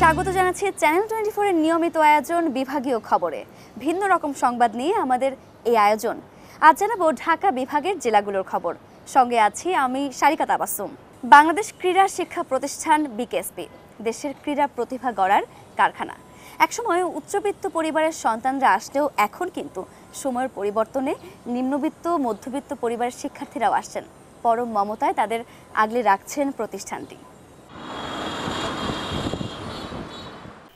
স্বাগত জানাচ্ছি চ্যানেল 24 এর নিয়মিত আয়োজন বিভাগীয় খবরে। ভিন্ন রকম সংবাদ নিয়ে আমাদের এই আয়োজন। আজ জানাবো ঢাকা বিভাগের জেলাগুলোর খবর। সঙ্গে আছি আমি সারিকা তাবাসসুম। বাংলাদেশ ক্রীড়া শিক্ষা প্রতিষ্ঠান বিকেএসপি দেশের ক্রীড়া প্রতিভা গড়ার কারখানা। একসময় উচ্চবিত্ত পরিবারের সন্তানরা আসলেও এখন কিন্তু সময়ের পরিবর্তনে নিম্নবিত্ত মধ্যবিত্ত পরিবারের শিক্ষার্থীরাও আসছেন। পরম মমতায় তাদের আগলে রাখছেন প্রতিষ্ঠানটি।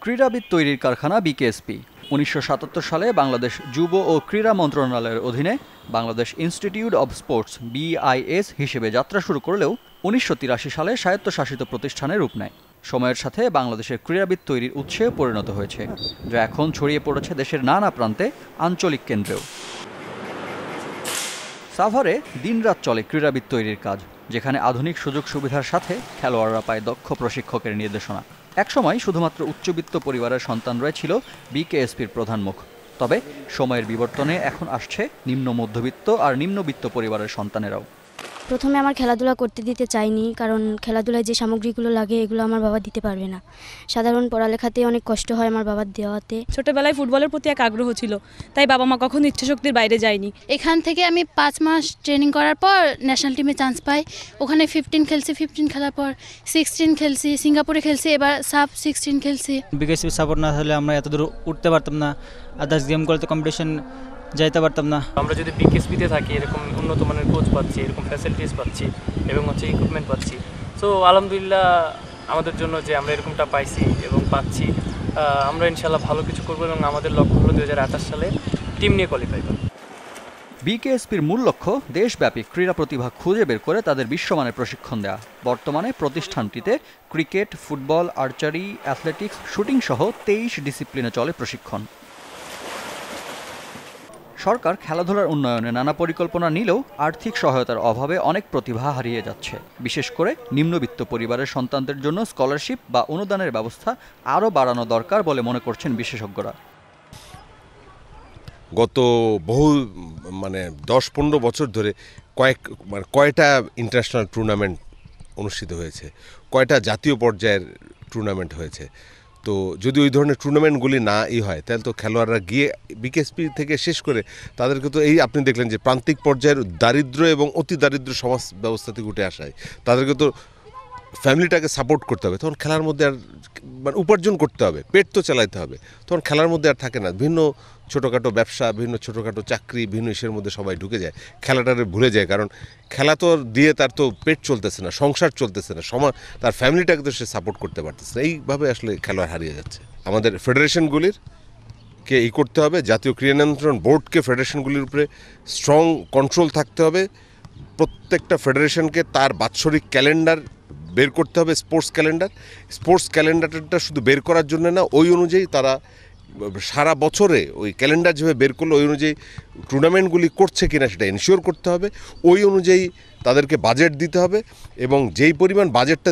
ক্রীড়াবিদ তৈরির কারখানা বিকেএসপি 1977 সালে বাংলাদেশ যুব ও ক্রীড়া মন্ত্রণালয়ের অধীনে Bangladesh institute of sports BIS হিসেবে যাত্রা শুরু করলেও 1983 সালে স্বায়ত্তশাসিত প্রতিষ্ঠানে রূপ নেয়। সময়ের সাথে বাংলাদেশের ক্রীড়াবিদ তৈরির উৎসে পরিণত হয়েছে, যা এখন ছড়িয়ে পড়েছে দেশের নানা প্রান্তে আঞ্চলিক কেন্দ্রেও। সাভারে দিনরাত চলে ক্রীড়াবিদ তৈরির কাজ, যেখানে আধুনিক সুযোগ সুবিধার সাথে খেলোয়াড়রা পায় দক্ষ প্রশিক্ষকের নির্দেশনা। একসময় শুধুমাত্র উচ্চবিত্ত পরিবারের সন্তানরাই ছিল বিকেএসপির প্রধান মুখ। তবে সময়ের বিবর্তনে এখন আসছে নিম্ন মধ্যবিত্ত আর নিম্নবিত্ত পরিবারের সন্তানেরাও। প্রথমে আমার খেলাধুলা করতে দিতে চাইনি, কারণ খেলাধুলায় যে সামগ্রীগুলো লাগে এগুলো আমার বাবা দিতে পারবে না। সাধারণ পড়ালেখাতে অনেক কষ্ট হয় আমার বাবার দেওয়াতে। ছোটবেলায় ফুটবলের প্রতি এক আগ্রহ ছিল, তাই বাবা মা কখনো ইচ্ছাশক্তির বাইরে যায়নি। এখান থেকে আমি 5 মাস ট্রেনিং করার পর ন্যাশনাল টিমে চান্স পাই। ওখানে 15 খেলছি, 15 খেলার পর 16 খেলছি, সিঙ্গাপুরে খেলছি, এবার সাব 16 খেলছি। বিকেএসপি সাপোর্ট না হলে আমরা এত দূর উঠতে পারতাম না, আদার্স গেম করতে কম্পিটিশন যাইতে পারতাম না। আমরা যদি বিকেএসপিতে থাকি, এরকম উন্নত মানের কোচ পাচ্ছি, এরকম ফ্যাসিলিটিস পাচ্ছি এবং ইকুইপমেন্ট পাচ্ছি। সো আলহামদুলিল্লাহ আমাদের জন্য যে আমরা এরকমটা পাইছি এবং পাচ্ছি, আমরা ইনশাল্লাহ ভালো কিছু করবো এবং আমাদের লক্ষ্য হলো 2028 সালে টিম নিয়ে কোয়ালিফাই করা। বিকেএসপির মূল লক্ষ্য দেশব্যাপী ক্রীড়া প্রতিভা খুঁজে বের করে তাদের বিশ্বমানের প্রশিক্ষণ দেওয়া। বর্তমানে প্রতিষ্ঠানটিতে cricket, football, archery, athletics, shooting সহ 23 ডিসিপ্লিনে চলে প্রশিক্ষণ। সরকার খেলাধুলার উন্নয়নে নানা পরিকল্পনা নিলেও আর্থিক সহায়তার অভাবে অনেক প্রতিভা হারিয়ে যাচ্ছে। বিশেষ করে নিম্নবিত্ত পরিবারের সন্তানদের জন্য স্কলারশিপ বা অনুদানের ব্যবস্থা আরও বাড়ানো দরকার বলে মনে করছেন বিশেষজ্ঞরা। গত বহু 10-15 বছর ধরে কয়টা ইন্টারন্যাশনাল টুর্নামেন্ট অনুষ্ঠিত হয়েছে, কয়টা জাতীয় পর্যায়ের টুর্নামেন্ট হয়েছে। তো যদি ওই ধরনের টুর্নামেন্টগুলি না হয়, তাহলে তো খেলোয়াড়রা গিয়ে বিকেএসপি থেকে শেষ করে তাদেরকে তো আপনি দেখলেন যে প্রান্তিক পর্যায়ের দারিদ্র এবং অতি দারিদ্র সমাজ ব্যবস্থা থেকে উঠে আসায় তাদেরকে তো ফ্যামিলিটাকে সাপোর্ট করতে হবে। তখন খেলার মধ্যে আর উপার্জন করতে হবে, পেট তো চালাইতে হবে, তখন খেলার মধ্যে আর থাকে না। বিভিন্ন ছোটোখাটো ব্যবসা, বিভিন্ন ছোটোখাটো চাকরি, বিভিন্ন ইসের মধ্যে সবাই ঢুকে যায়, খেলাটারে ভুলে যায়। কারণ খেলা তো দিয়ে তার তো পেট চলতেছে না, সংসার চলতেছে না, তার ফ্যামিলিটাকে তো সে সাপোর্ট করতে পারতেছে না। এইভাবে আসলে খেলোয়াড় হারিয়ে যাচ্ছে। আমাদের ফেডারেশনগুলির কে করতে হবে, জাতীয় ক্রীড়া নিয়ন্ত্রণ বোর্ডকে ফেডারেশনগুলির উপরে স্ট্রং কন্ট্রোল থাকতে হবে। প্রত্যেকটা ফেডারেশনকে তার বাৎসরিক ক্যালেন্ডার বের করতে হবে, স্পোর্টস ক্যালেন্ডারটা শুধু বের করার জন্য না, ওই অনুযায়ী তারা সারা বছরে ওই ক্যালেন্ডার যেভাবে বের করলো ওই অনুযায়ী টুর্নামেন্টগুলি করছে কিনা সেটা এনশিওর করতে হবে। ওই অনুযায়ী তাদেরকে বাজেট দিতে হবে এবং যেই পরিমাণ বাজেটটা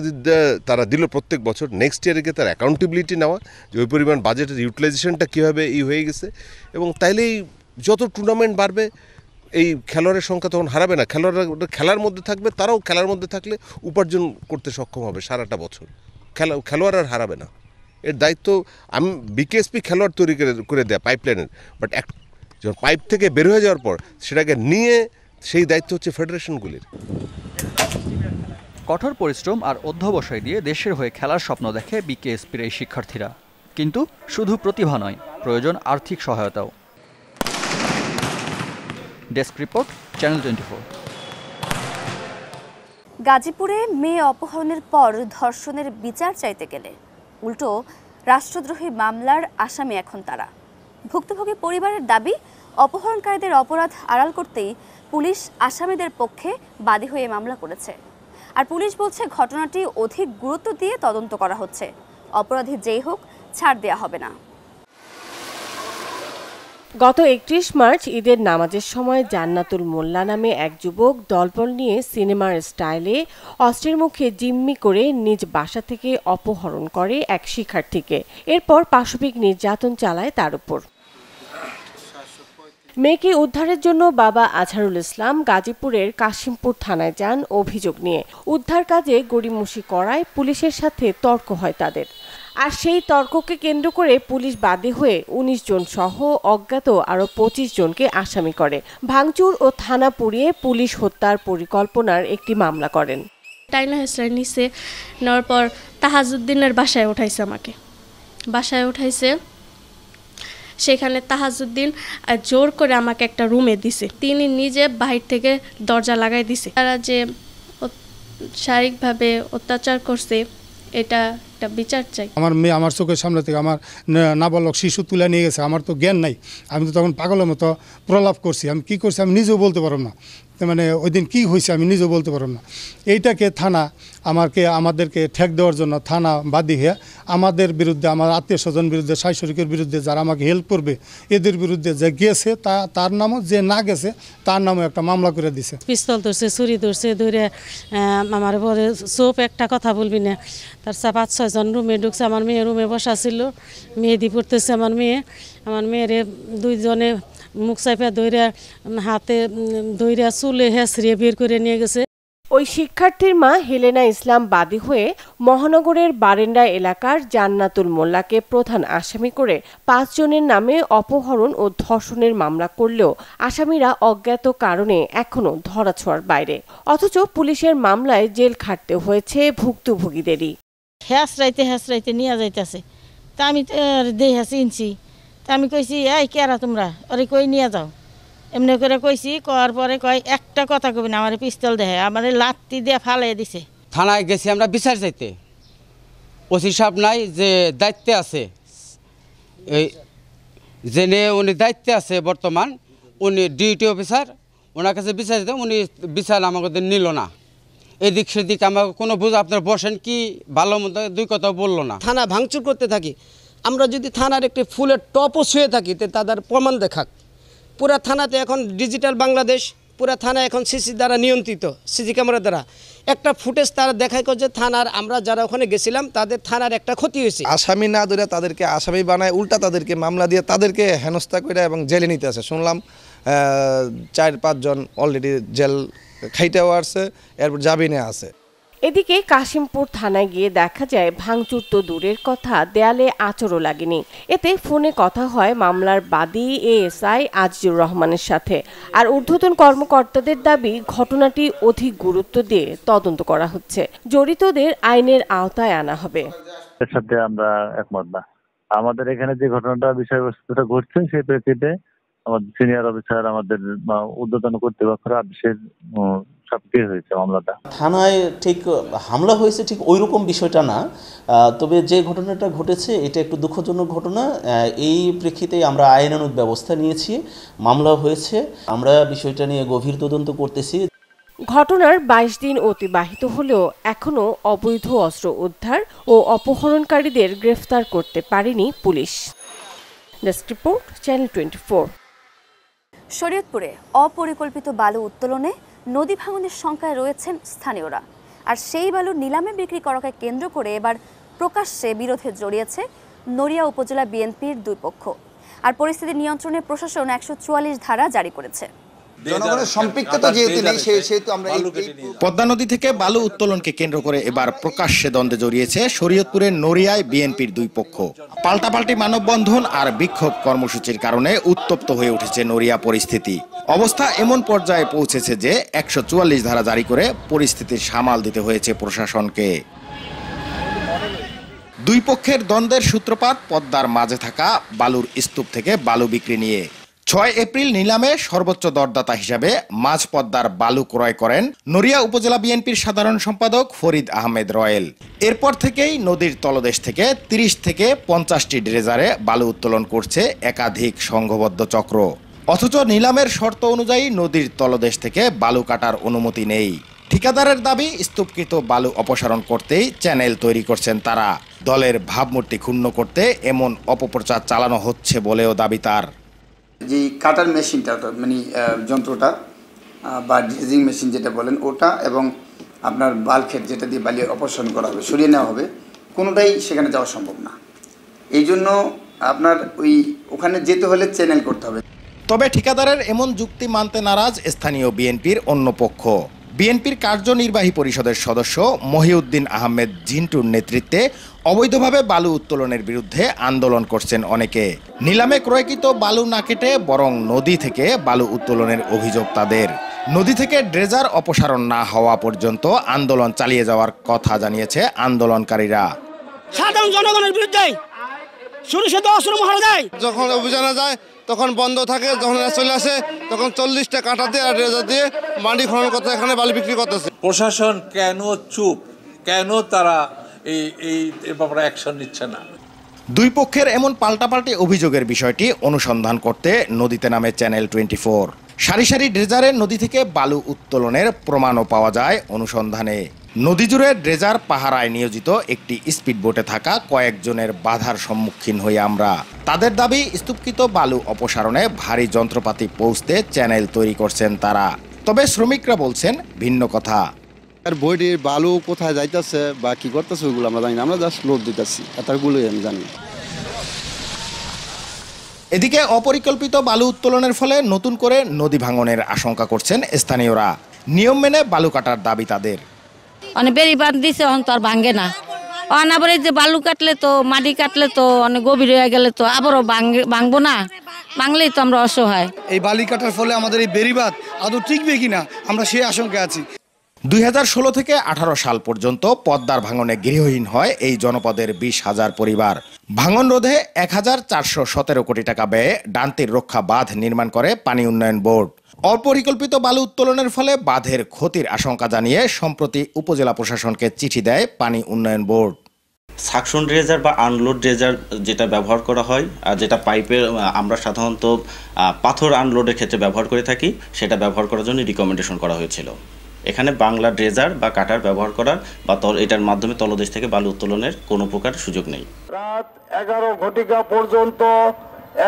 তারা দিল প্রত্যেক বছর, নেক্সট ইয়ারে তার অ্যাকাউন্টেবিলিটি নেওয়া যে ওই পরিমাণ বাজেটের ইউটিলাইজেশনটা কীভাবে হয়ে গেছে। এবং তাইলেই যত টুর্নামেন্ট বাড়বে এই খেলোয়াড়ের সংখ্যা তখন হারাবে না। খেলোয়াড়রা খেলার মধ্যে থাকবে, তারাও খেলার মধ্যে থাকলে উপার্জন করতে সক্ষম হবে সারাটা বছর। খেলোয়াড় আর হারাবে না। এর দায়িত্ব আমি বিকেএসপি খেলোয়াড় তৈরি করে দেয়া পাইপলাইনের, বাট যখন পাইপ থেকে বের হয়ে যাওয়ার পর সেটাকে নিয়ে সেই দায়িত্ব হচ্ছে ফেডারেশনগুলির। কঠোর পরিশ্রম আর অধ্যবসায় দিয়ে দেশের হয়ে খেলার স্বপ্ন দেখে বিকেএসপির এই শিক্ষার্থীরা। কিন্তু শুধু প্রতিভা নয়, প্রয়োজন আর্থিক সহায়তাও। Desk report, channel 24। গাজীপুরে মেয়ে অপহরণের পর ধর্ষণের বিচার চাইতে গেলে উল্টো রাষ্ট্রদ্রোহী মামলার আসামি এখন তারা। ভুক্তভোগী পরিবারের দাবি, অপহরণকারীদের অপরাধ আড়াল করতেই পুলিশ আসামিদের পক্ষে বাদী হয়ে মামলা করেছে। আর পুলিশ বলছে ঘটনাটি অধিক গুরুত্ব দিয়ে তদন্ত করা হচ্ছে, অপরাধী যেই হোক ছাড় দেয়া হবে না। গত 31 মার্চ ঈদের নামাজের সময় জান্নাতুল মোল্লা নামে এক যুবক দলবল নিয়ে সিনেমার স্টাইলে অস্ত্রের মুখে জিম্মি করে নিজ বাসা থেকে অপহরণ করে এক শিক্ষার্থীকে। এরপর পাশবিক নির্যাতন চালায় তার উপর। মেয়েকে উদ্ধারের জন্য বাবা আজহারুল ইসলাম গাজীপুরের কাশিমপুর থানায় যান অভিযোগ নিয়ে। উদ্ধার কাজে গড়িমসি করায় পুলিশের সাথে তর্ক হয় তাদের। আর সেই তর্ককে কেন্দ্র করে পুলিশ বাদী হয়ে ১৯ জন সহ অজ্ঞাত আরও ২৫ জনকে আসামি করে। ভাঙচুর ও থানা পুড়িয়ে পুলিশ হত্যার পরিকল্পনার একটি মামলা করেন। টাইনা হেসরাই নিচে নেওয়ার পর তাহাজুদ্দিনের বাসায় উঠাইছে, আমাকে বাসায় উঠাইছে। সেখানে তাহাজুদ্দিন জোর করে আমাকে একটা রুমে দিছে, তিনি নিজে বাহির থেকে দরজা লাগাই দিছে। তারা যে শারীরিকভাবে অত্যাচার করছে এটা একটা বিচার চাই। আমার মেয়ে আমার চোখের সামনে থেকে আমার নাবালক শিশু তুলে নিয়ে গেছে, আমার তো জ্ঞান নাই, আমি তো তখন পাগলের মতো প্রলাপ করছি, আমি কি করছি আমি নিজেও বলতে পারব না, মানে ওই দিন কী হয়েছে আমি নিজেও বলতে পারব না। এইটাকে থানা আমাদেরকে ঠেক দেওয়ার জন্য থানা বাদী হয়ে আমাদের বিরুদ্ধে, আমার আত্মীয় স্বজন বিরুদ্ধে, শাশুড়িকের বিরুদ্ধে যারা আমাকে হেল্প করবে এদের বিরুদ্ধে যে গেছে তার নামও, যে না গেছে তার নামও একটা মামলা করে দিছে। পিস্তল ধরছে, ছুরি ধরছে, ধরে আমার পরে চোপ একটা কথা বলবি না। তার ৫-৬ জন রুমে ঢুকছে, আমার মেয়ে রুমে বসা ছিল, মেহেদি পড়তেছে আমার মেয়েরে 2 জনে মুখ চাইপা ধইরা হাতে ধইরা চুলে হেঁচড়িয়ে বের করে নিয়ে গেছে। ওই শিক্ষার্থীর মা হেলেনা ইসলাম বাদী হয়ে মহানগরের বারেন্ডা এলাকার জান্নাতুল মোল্লাকে প্রধান আসামি করে ৫ জনের নামে অপহরণ ও ধর্ষণের মামলা করলেও আসামিরা অজ্ঞাত কারণে এখনো ধরাছোঁয়ার বাইরে। অথচ পুলিশের মামলায় জেল খাটতে হয়েছে ভুক্তভোগীদেরই। হেঁচড়াইতে নিয়ে যাইতেছে, তা আমি দেহা চিনছি, তা আমি কইছি এই কেরা তোমরা, ওরে কই নিয়ে যাও, এমনি করে কইছি। করার পরে কয় একটা কথা কবি না, আমার পিস্তল দেহে, আমাদের লাত্তি দিয়ে ফালাই দিছে। থানায় গেছি আমরা বিচার চাইতে, ওসি সাহেব নাই, যে দায়িত্বে আছে, এই জেনে উনি দায়িত্বে আছে বর্তমান, উনি ডিউটি অফিসার, ওনার কাছে বিচার দিতাম, উনি বিচার আমাদের নিল না। এদিক সেদিক আমাকে কোনো বুঝ, আপনার বসেন কি ভালো মতো 2 কথা বললো না। থানা ভাঙচুর করতে থাকি, আমরা যদি থানার একটি ফুলের টপও ছুঁয়ে থাকি তাদের প্রমাণ দেখাক। পুরা থানাতে এখন ডিজিটাল বাংলাদেশ, পুরা থানা এখন সিসি দ্বারা নিয়ন্ত্রিত, সিসি ক্যামেরা দ্বারা একটা ফুটেজ তারা দেখায় যে থানার, আমরা যারা ওখানে গেছিলাম তাদের থানার একটা ক্ষতি হয়েছে। আসামি না ধরে তাদেরকে আসামি বানায়, উল্টা তাদেরকে মামলা দিয়ে তাদেরকে হেনস্থা করে এবং জেলে নিতে আছে। শুনলাম 4-5 জন অলরেডি জেল খাইতেও আসছে, এরপর জামিনে আছে। এদিকে কাশিমপুর থানায় গিয়ে দেখা যায় ভাঙচুর তো দূরের কথা, দেয়ালে আঁচড়ও লাগেনি। এতে ফোনে কথা হয় মামলার বাদী এএসআই আজিজুর রহমানের সাথে। আর ঊর্ধ্বতন কর্মকর্তাদের দাবি ঘটনাটি অধিক গুরুত্ব দিয়ে তদন্ত করা হচ্ছে, জড়িতদের আইনের আওতায় আনা হবে। এর সাথে আমরা একমত না। আমাদের এখানে যে ঘটনাটা বিষয়বস্তুটা ঘটছে সেই প্রেক্ষিতে আমাদের সিনিয়র অফিসার, আমাদের ঊর্ধ্বতন কর্তৃপক্ষের আদেশের সবকিছু হয়েছে মামলাটা। থানায় ঠিক হামলা হয়েছে ঠিক ওই রকম বিষয়টা না, তবে যে ঘটনাটা ঘটেছে এটা একটু দুঃখজনক ঘটনা। এই প্রেক্ষিতে আমরা আইনানুগ ব্যবস্থা নিয়েছি, মামলা হয়েছে, আমরা বিষয়টা নিয়ে গভীর তদন্ত করতেছি। ঘটনার 22 দিন অতিবাহিত হলেও এখনো অবৈধ অস্ত্র উদ্ধার ও অপহরণকারীদের গ্রেফতার করতে পারেনি পুলিশ। Desk report, channel 24। শরীয়তপুরে অপরিকল্পিত বালু উত্তোলনে নদী ভাঙনের শঙ্কায় রয়েছেন স্থানীয়রা। আর সেই বালু নিলামে বিক্রি করাকে কেন্দ্র করে এবার প্রকাশ্যে বিরোধে জড়িয়েছে নড়িয়া উপজেলা বিএনপির 2 পক্ষ। আর পরিস্থিতি নিয়ন্ত্রণে প্রশাসন 144 ধারা জারি করেছে। জনগণের সম্পৃক্ততা যেহেতু নেই, সেহেতু আমরা পদ্মা নদী থেকে বালু উত্তোলনকে কেন্দ্র করে এবার প্রকাশ্যে দ্বন্দ্বে জড়িয়েছে শরীয়তপুরের নড়িয়ায় বিএনপির 2 পক্ষ। পাল্টাপাল্টি মানববন্ধন আর বিক্ষোভ কর্মসূচির কারণে উত্তপ্ত হয়ে উঠেছে নড়িয়া পরিস্থিতি। অবস্থা এমন পর্যায়ে পৌঁছেছে যে 144 ধারা জারি করে পরিস্থিতির সামাল দিতে হয়েছে প্রশাসনকে। 2 পক্ষের দ্বন্দ্বের সূত্রপাত পদ্মার মাঝে থাকা বালুর স্তূপ থেকে বালু বিক্রি নিয়ে। 6 এপ্রিল নিলামে সর্বোচ্চ দরদাতা হিসাবে মাঝ পদ্মার বালু ক্রয় করেন নড়িয়া উপজেলা বিএনপির সাধারণ সম্পাদক ফরিদ আহমেদ রয়েল। এরপর থেকেই নদীর তলদেশ থেকে 30 থেকে 50টি ড্রেজারে বালু উত্তোলন করছে একাধিক সংঘবদ্ধ চক্র। অথচ নিলামের শর্ত অনুযায়ী নদীর তলদেশ থেকে বালু কাটার অনুমতি নেই। ঠিকাদারের দাবি স্তূপকৃত বালু অপসারণ করতেই চ্যানেল তৈরি করছেন তারা। দলের ভাবমূর্তি ক্ষুণ্ণ করতে এমন অপপ্রচার চালানো হচ্ছে বলেও দাবি তার। যে কাটার মেশিনটা, মানে যন্ত্রটা বা ড্রেজিং মেশিন যেটা বলেন ওটা, এবং আপনার বালক্ষেত যেটা দিয়ে বালি অপসারণ করা হবে, সরিয়ে নেওয়া হবে, কোনোটাই সেখানে যাওয়া সম্ভব না। এই জন্য আপনার ওখানে যেতে হলে চ্যানেল করতে হবে। তবে ঠিকাদারের এমন যুক্তি মানতে নারাজ স্থানীয় বিএনপির অন্য পক্ষ। বিএনপির কার্যনির্বাহী পরিষদের সদস্য মহিউদ্দিন আহমেদ জিন্টুর নেতৃত্বে অবৈধভাবে বালু উত্তোলনের বিরুদ্ধে আন্দোলন করছেন অনেকে। নিলামে ক্রয়কৃত বালু না কেটে বরং নদী থেকে বালু উত্তোলনের অভিযোগ তাদের। নদী থেকে ড্রেজার অপসারণ না হওয়া পর্যন্ত আন্দোলন চালিয়ে যাওয়ার কথা জানিয়েছে আন্দোলনকারীরা। সাধারণ জনগণের বিরুদ্ধে যখন অভিযানে যায় তখন বন্ধ থাকে, যখন চলে আসে তখন 40টা কাঁটা দিয়ে আর ড্রেজার দিয়ে মাটি খনন করতে এখানে বালি বিক্রি করতেছে। প্রশাসন কেন চুপ, কেন তারা এই ব্যাপারে অ্যাকশন নিচ্ছে না? দুই পক্ষের এমন পাল্টাপাল্টি অভিযোগের বিষয়টি অনুসন্ধান করতে নদীতে নামে চ্যানেল 24। সারি সারি ড্রেজারের নদী থেকে বালু উত্তোলনের প্রমাণও পাওয়া যায় অনুসন্ধানে। নদী জুড়ে ড্রেজার পাহারায় নিয়োজিত একটি স্পিডবোটে থাকা কয়েকজনের বাধার সম্মুখীন হই আমরা। তাদের দাবি, স্তূপকৃত বালু অপসারণে ভারী যন্ত্রপাতি পৌঁছতে চ্যানেল তৈরি করছেন তারা। তবে শ্রমিকরা বলছেন ভিন্ন কথা। আর বইটির বালু কোথায় যাইতেছে বা কি করতেছে ওইগুলো আমরা জানি না, আমরা জাস্ট লোড দিতেছি, এতগুলোই আমি জানি। এদিকে অপরিকল্পিত বালু উত্তোলনের ফলে নতুন করে নদী ভাঙনের আশঙ্কা করছেন স্থানীয়রা। নিয়ম মেনে বালু কাটার দাবি তাদের। অনেক বেরি বাঁধ দিছে, অন তো আর ভাঙে না। অনাবারে যে বালু কাটলে তো মাটি কাটলে তো অনেক গভীর হয়ে গেলে তো আবারও ভাঙবো না, ভাঙলেই তো আমরা অসহায়। এই বালি কাটার ফলে আমাদের এই বেড়িবাঁধ আদৌ টিকবে কিনা আমরা সেই আশঙ্কায় আছি। 2016 থেকে 18 সাল পর্যন্ত পদ্মার ভাঙনে গৃহহীন হয় এই জনপদের 20,000 পরিবার। ভাঙন রোধে 1,417 কোটি টাকা ব্যয়ে ডান্তির রক্ষা বাঁধ নির্মাণ করে পানি উন্নয়ন বোর্ড। অপরিকল্পিত বালু উত্তোলনের ফলে বাঁধের ক্ষতির আশঙ্কা জানিয়ে সম্প্রতি উপজেলা প্রশাসনকে চিঠি দেয় পানি উন্নয়ন বোর্ড। সাকশন ড্রেজার বা আনলোড ড্রেজার যেটা ব্যবহার করা হয় আর যেটা পাইপের আমরা সাধারণত পাথর আনলোডের ক্ষেত্রে ব্যবহার করে থাকি, সেটা ব্যবহার করার জন্য রিকমেন্ডেশন করা হয়েছিল। এখানে বাংলা ড্রেজার বা কাটার ব্যবহার করার বা এটার মাধ্যমে তলদেশ থেকে বালু উত্তোলনের কোনো প্রকার সুযোগ নেই। রাত 11 ঘটিকা পর্যন্ত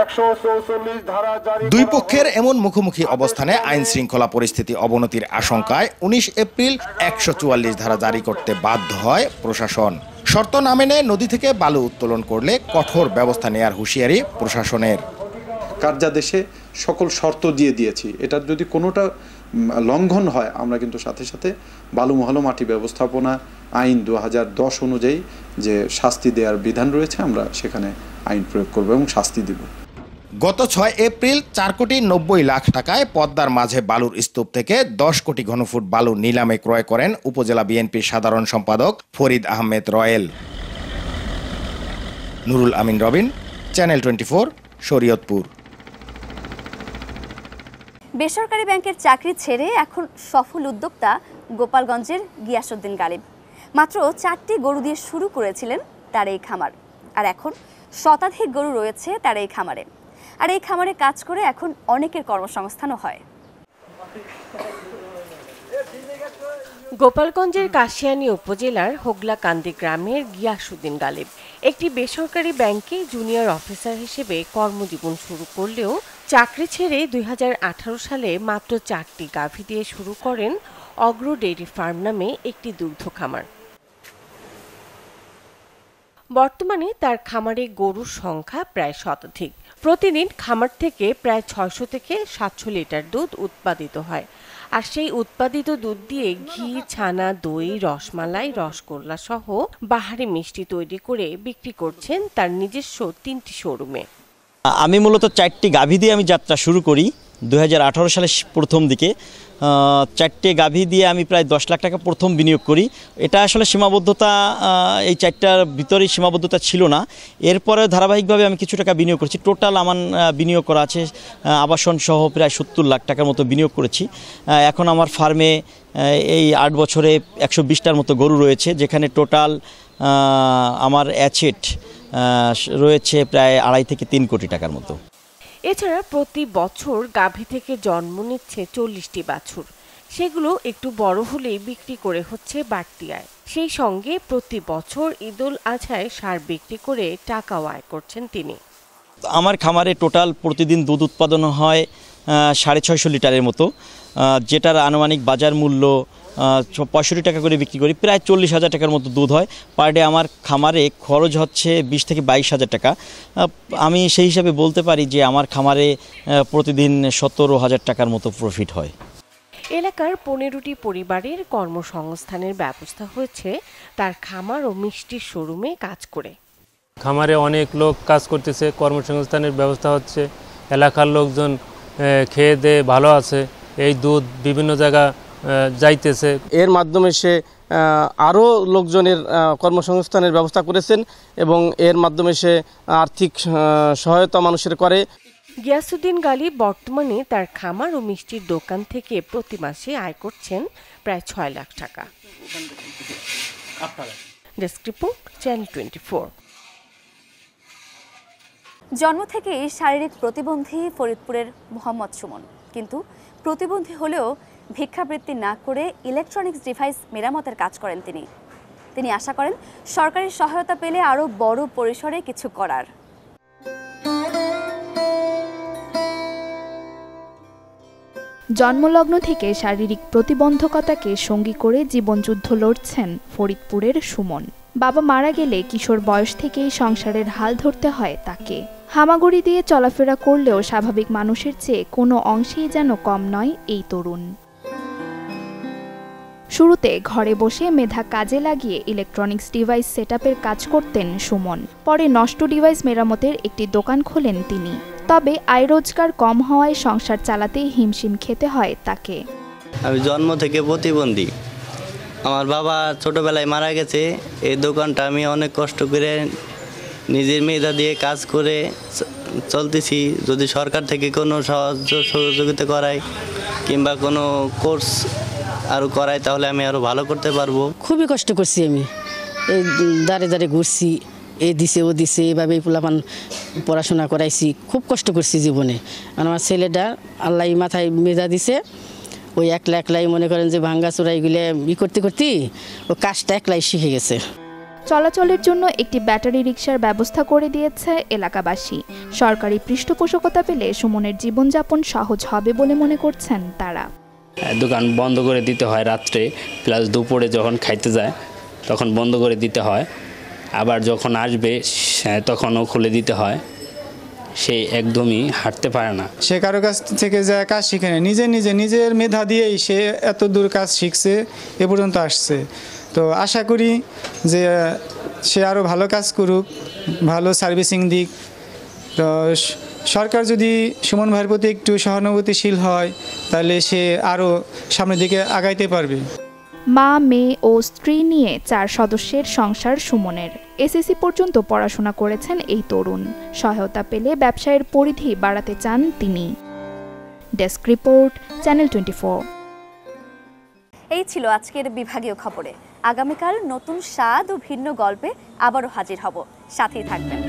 144 ধারা জারি। দুই পক্ষের এমন মুখোমুখি অবস্থানে আইন শৃঙ্খলা পরিস্থিতি অবনতির আশঙ্কায় 19 এপ্রিল 144 ধারা জারি করতে বাধ্য হয় প্রশাসন। শর্ত না মেনে নদী থেকে বালু উত্তোলন করলে কঠোর ব্যবস্থা নেয়ার হুঁশিয়ারি প্রশাসনের। কার্যাদেশে সকল শর্ত দিয়ে দিয়েছি, এটার যদি কোনোটা লঙ্ঘন হয় আমরা কিন্তু সাথে সাথে বালু মহল মাটি ব্যবস্থাপনা আইন 2010 অনুযায়ী যে শাস্তি দেওয়ার বিধান রয়েছে আমরা সেখানে আইন প্রয়োগ করব এবং শাস্তি দেব। গত 6 এপ্রিল 4,90,00,000 টাকায় পদ্মার মাঝে বালুর স্তূপ থেকে 10 কোটি ঘনফুট বালু নিলামে ক্রয় করেন উপজেলা বিএনপির সাধারণ সম্পাদক ফরিদ আহমেদ রয়েল। নুরুল আমিন রবিন, চ্যানেল 24, শরীয়তপুর। বেসরকারি ব্যাংকের চাকরি ছেড়ে এখন সফল উদ্যোক্তা গোপালগঞ্জের গিয়াসউদ্দিন গালিব। মাত্র 4টি গরু দিয়ে শুরু করেছিলেন তার এই খামার, আর এখন শতাধিক গরু রয়েছে তার এই খামারে। আর এই খামারে কাজ করে এখন অনেকের কর্মসংস্থানও হয়। গোপালগঞ্জের কাশিয়ানী উপজেলার হোগলাকান্দি গ্রামের গিয়াসউদ্দিন গালিব একটি বেসরকারি ব্যাংকে জুনিয়র অফিসার হিসেবে কর্মজীবন শুরু করলেও চাকরি ছেড়ে 2018 সালে মাত্র 4টি গাভী দিয়ে শুরু করেন অগ্র ডেইরি ফার্ম নামে একটি দুগ্ধ খামার। বর্তমানে তার খামারে গরুর সংখ্যা প্রায় শতাধিক। প্রতিদিন খামার থেকে প্রায় 600 থেকে 700 লিটার দুধ উৎপাদিত হয়, আর সেই উৎপাদিত দুধ দিয়ে ঘি, ছানা, দই, রসমালাই, রসগোল্লা সহ বাহারি মিষ্টি তৈরি করে বিক্রি করছেন তার নিজস্ব 3টি শোরুমে। আমি মূলত 4টি গাভী দিয়ে আমি যাত্রা শুরু করি 2018 সালের প্রথম দিকে। 4টে গাভী দিয়ে আমি প্রায় 10 লাখ টাকা প্রথম বিনিয়োগ করি। এটা আসলে সীমাবদ্ধতা, এই 4টার ভিতরেই সীমাবদ্ধতা ছিল না। এরপরে ধারাবাহিকভাবে আমি কিছু টাকা বিনিয়োগ করেছি। টোটাল আমার বিনিয়োগ করা আছে আবাসন সহ প্রায় 70 লাখ টাকার মতো বিনিয়োগ করেছি। এখন আমার ফার্মে এই 8 বছরে 120টার মতো গরু রয়েছে, যেখানে টোটাল আমার অ্যাসেট রয়েছে প্রায় 2.5 থেকে 3 কোটি টাকার মতো। এছাড়া প্রতি বছর গাভী থেকে জন্ম নিচ্ছে 40টি বাছুর। সেগুলো একটু বড় হলেই বিক্রি করে হচ্ছে বাড়তি আয়। সেই সঙ্গে প্রতি বছর ঈদুল আজহায় সার বিক্রি করে টাকাও আয় করছেন তিনি। আমার খামারে টোটাল প্রতিদিন দুধ উৎপাদন হয় 650 লিটারের মতো, যেটার আনুমানিক বাজার মূল্য 65 টাকা করে বিক্রি করি। প্রায় 40,000 টাকার মতো দুধ হয় পার ডে। আমার খামারে খরচ হচ্ছে 20 থেকে 22,000 টাকা। আমি সেই হিসাবে বলতে পারি যে আমার খামারে প্রতিদিন 17,000 টাকার মতো প্রফিট হয়। এলাকার 15টি পরিবারের কর্মসংস্থানের ব্যবস্থা হয়েছে তার খামার ও মিষ্টির শোরুমে কাজ করে। খামারে অনেক লোক কাজ করতেছে, কর্মসংস্থানের ব্যবস্থা হচ্ছে, এলাকার লোকজন খেয়ে দিয়ে ভালো আছে, এই দুধ বিভিন্ন জায়গা যাইতেছে। এর মাধ্যমে সে আরও লোকজনের কর্মসংস্থানের ব্যবস্থা করেছেন এবং এর মাধ্যমে সে আর্থিক সহায়তা মানুষের করে। গিয়াসউদ্দিন গালিব বর্তমানে তার খামার ও মিষ্টির দোকান থেকে প্রতি মাসে আয় করছেন প্রায় 6 লাখ টাকা। Desk report, channel 24। জন্ম থেকেই শারীরিক প্রতিবন্ধী ফরিদপুরের মোহাম্মদ সুমন, কিন্তু প্রতিবন্ধী হলেও ভিক্ষাবৃত্তি না করে ইলেকট্রনিক্স ডিভাইস মেরামতের কাজ করেন তিনি আশা করেন সরকারি সহায়তা পেলে আরও বড় পরিসরে কিছু করার। জন্মলগ্ন থেকে শারীরিক প্রতিবন্ধকতাকে সঙ্গী করে জীবনযুদ্ধ লড়ছেন ফরিদপুরের সুমন। বাবা মারা গেলে কিশোর বয়স থেকেই সংসারের হাল ধরতে হয় তাকে। হামাগুড়ি দিয়ে চলাফেরা করলেও স্বাভাবিক মানুষের চেয়ে কোনো অংশেই যেন কম নয় এই তরুণ। শুরুতে ঘরে বসে মেধা কাজে লাগিয়ে ইলেকট্রনিক্স ডিভাইস সেটআপের কাজ করতেন সুমন। পরে নষ্ট ডিভাইস মেরামতের একটি দোকান খোলেন তিনি। তবে আয় রোজগার কম হওয়ায় সংসার চালাতেই হিমশিম খেতে হয় তাকে। আমি জন্ম থেকে প্রতিবন্ধী, আমার বাবা ছোটবেলায় মারা গেছে। এই দোকানটা আমি অনেক কষ্ট করে নিজের মেধা দিয়ে কাজ করে চলতেছি। যদি সরকার থেকে কোনো সাহায্য সহযোগিতা করায় কিংবা কোনো কোর্স আরও করায় তাহলে আমি আরও ভালো করতে পারবো। খুবই কষ্ট করছি আমি, এই দাঁড়ে দাঁড়ে ঘুরছি, এ দিছে ও দিছে, এভাবে পোলাপান পড়াশোনা করাইছি। খুব কষ্ট করছি জীবনে। আর আমার ছেলেটা আল্লাহ মাথায় মেধা দিছে, ওই একলাই মনে করেন যে ভাঙ্গা চোরাইগুলো করতে করতে ও কাজটা একলাই শিখে গেছে। চলাচলের জন্য একটি ব্যাটারি রিকশার ব্যবস্থা করে দিয়েছে এলাকাবাসী। সরকারি পৃষ্ঠপোষকতা পেলে সুমনের জীবনযাপন সহজ হবে বলে মনে করছেন তারা। দোকান বন্ধ করে দিতে হয় রাত্রে, প্লাস দুপুরে যখন খাইতে যায় তখন বন্ধ করে দিতে হয়, আবার যখন আসবে তখনও খুলে দিতে হয়। সে একদমই হাঁটতে পারে না। সে কারো কাছ থেকে যা কাজ শিখে না, নিজের মেধা দিয়েই সে এত দূর কাজ শিখছে, এ পর্যন্ত আসছে। তো আশা করি যে সে আরও ভালো কাজ করুক, ভালো সার্ভিসিং দিক। তো সরকার যদি সুমন ভাইয়ের প্রতি একটু সহানুভূতিশীল হয় তাহলে সে আরও সামনের দিকে আগাইতে পারবে। মা, মেয়ে ও স্ত্রী নিয়ে 4 সদস্যের সংসার সুমনের। এসএসসি পর্যন্ত পড়াশোনা করেছেন এই তরুণ। সহায়তা পেলে ব্যবসায়ের পরিধি বাড়াতে চান তিনি। Desk report, channel 24। এই ছিল আজকের বিভাগীয় খবরে। আগামীকাল নতুন স্বাদ ও ভিন্ন গল্পে আবারও হাজির হব, সাথেই থাকবেন।